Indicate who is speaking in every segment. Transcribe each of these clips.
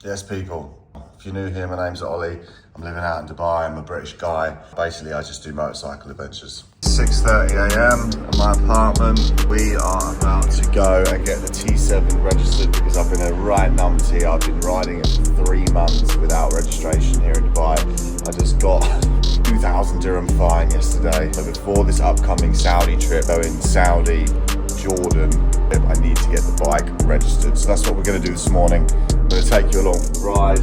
Speaker 1: Yes, people. If you're new here, my name's Ollie. I'm living out in Dubai. I'm a British guy. Basically, I just do motorcycle adventures. 6:30 a.m. at my apartment. We are about to go and get the T7 registered because I've been a right numpty. I've been riding it for 3 months without registration here in Dubai. I just got 2,000 dirham fine yesterday. So before this upcoming Saudi trip, going Saudi, Jordan, I need to get the bike registered. So that's what we're going to do this morning. I'm going to take you along for the ride,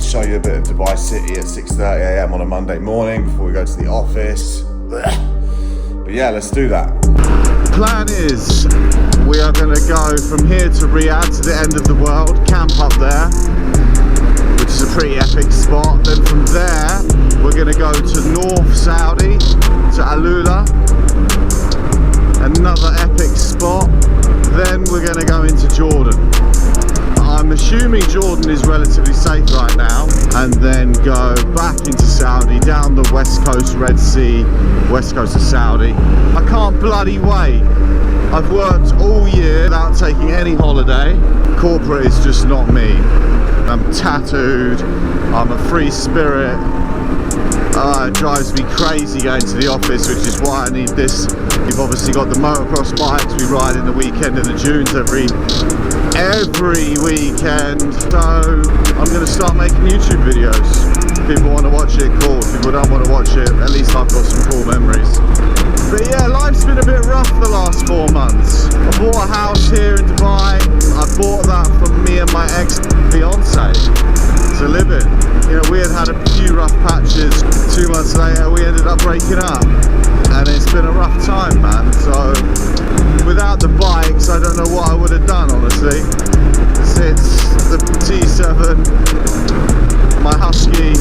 Speaker 1: show you a bit of Dubai City at 6:30 a.m. on a Monday morning before we go to the office. But yeah, let's do that. The plan is we are going to go from here to Riyadh, to the end of the world, camp up there, which is a pretty epic spot. Then from there, we're going to go to North Saudi, to Alula, another epic spot. Then we're going to go into Jordan. I'm assuming Jordan is relatively safe right now, and then go back into Saudi, down the West Coast, Red Sea, West Coast of Saudi. I can't bloody wait. I've worked all year without taking any holiday. Corporate is just not me. I'm tattooed, I'm a free spirit. It drives me crazy going to the office, which is why I need this. We've obviously got the motocross bikes. We ride in the weekend in the dunes every weekend. So I'm going to start making YouTube videos. If people want to watch it, cool. If people don't want to watch it, at least I've got some cool memories. But yeah, life's been a bit rough the last 4 months. I bought a house here in Dubai. I bought that from me and my ex-fiance to live in. You know, we had a few rough patches. 2 months later, we ended up breaking up. And it's been a rough time, man. So without the bikes, I don't know what I would have done, honestly. It's the T7, my Husky,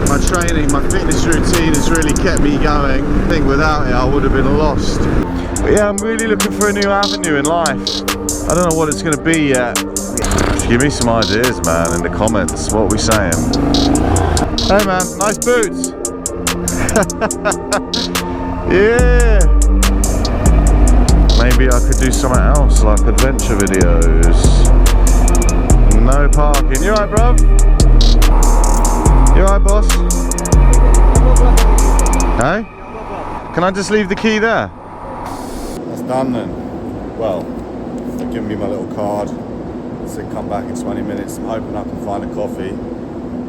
Speaker 1: my training, my fitness routine has really kept me going. I think without it, I would have been lost. But yeah, I'm really looking for a new avenue in life. I don't know what it's going to be yet. Give me some ideas, man, in the comments. What are we saying? Hey, man, nice boots. Yeah. Maybe I could do something else, like adventure videos. No parking. You alright, bruv? You alright, boss? Hey? Can I just leave the key there? That's done then. Well, they're giving me my little card. Said come back in 20 minutes. I'm hoping I can find a coffee.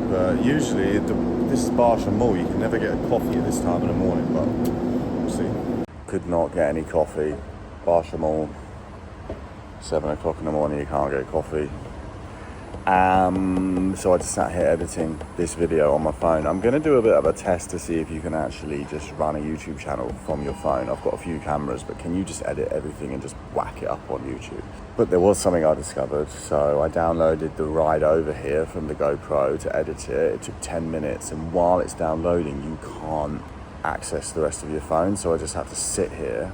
Speaker 1: But usually, this is Barsham Mall. You can never get a coffee at this time in the morning, but we'll see. Could not get any coffee. Barsham Mall, 7 o'clock in the morning, you can't get coffee. So I just sat here editing this video on my phone. I'm going to do a bit of a test to see if you can actually just run a YouTube channel from your phone. I've got a few cameras, but can you just edit everything and just whack it up on YouTube? But there was something I discovered, so I downloaded the ride over here from the GoPro to edit it. It took 10 minutes, and while it's downloading, you can't access the rest of your phone, so I just had to sit here.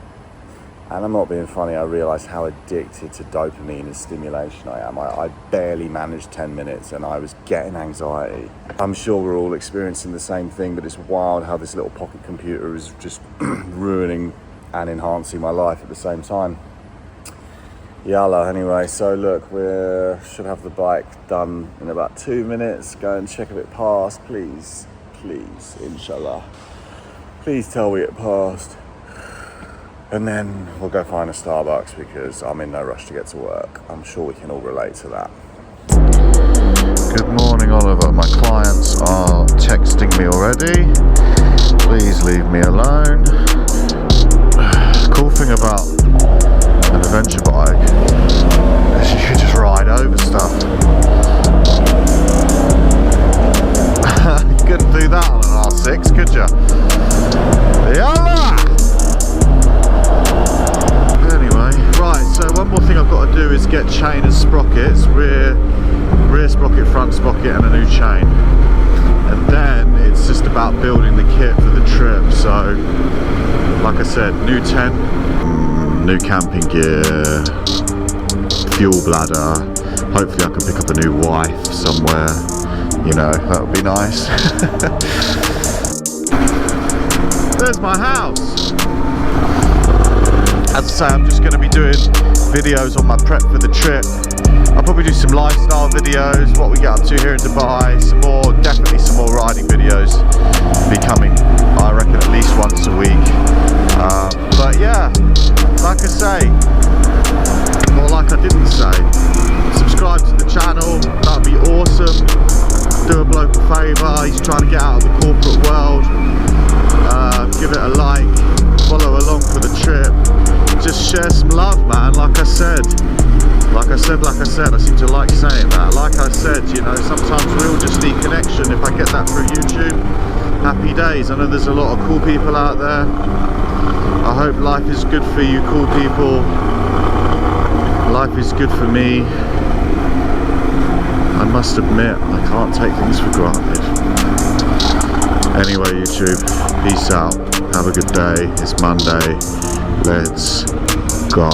Speaker 1: And I'm not being funny, I realised how addicted to dopamine and stimulation I am. I barely managed 10 minutes and I was getting anxiety. I'm sure we're all experiencing the same thing, but it's wild how this little pocket computer is just ruining and enhancing my life at the same time. Yalla, anyway, so look, we should have the bike done in about 2 minutes. Go and check if it passed, please, please, inshallah. Please tell me it passed. And then we'll go find a Starbucks because I'm in no rush to get to work. I'm sure we can all relate to that. Good morning, Oliver. My clients are texting me already. Please leave me alone. Cool thing about an adventure bike is you can just ride over stuff. You couldn't do that on an R6, could you? Yalla! Right, so one more thing I've got to do is get chain and sprockets, rear sprocket, front sprocket and a new chain. And then it's just about building the kit for the trip. So, like I said, new tent, new camping gear, fuel bladder. Hopefully I can pick up a new wife somewhere, you know, that would be nice. There's my house. As I say, I'm just going to be doing videos on my prep for the trip. I'll probably do some lifestyle videos, what we get up to here in Dubai, definitely some more riding videos be coming, I reckon at least once a week. But yeah, like I say, or like I didn't say, subscribe to the channel, that'd be awesome. Do a bloke a favour, he's trying to get out of the corporate world. Give it a like, follow along for the trip, just share some love, man. Like I said, I seem to like saying that. Like I said, you know, sometimes we all just need connection. If I get that through YouTube, happy days. I know there's a lot of cool people out there. I hope life is good for you cool people. Life is good for me. I must admit, I can't take things for granted. Anyway, YouTube, peace out. Have a good day. It's Monday. Let's go.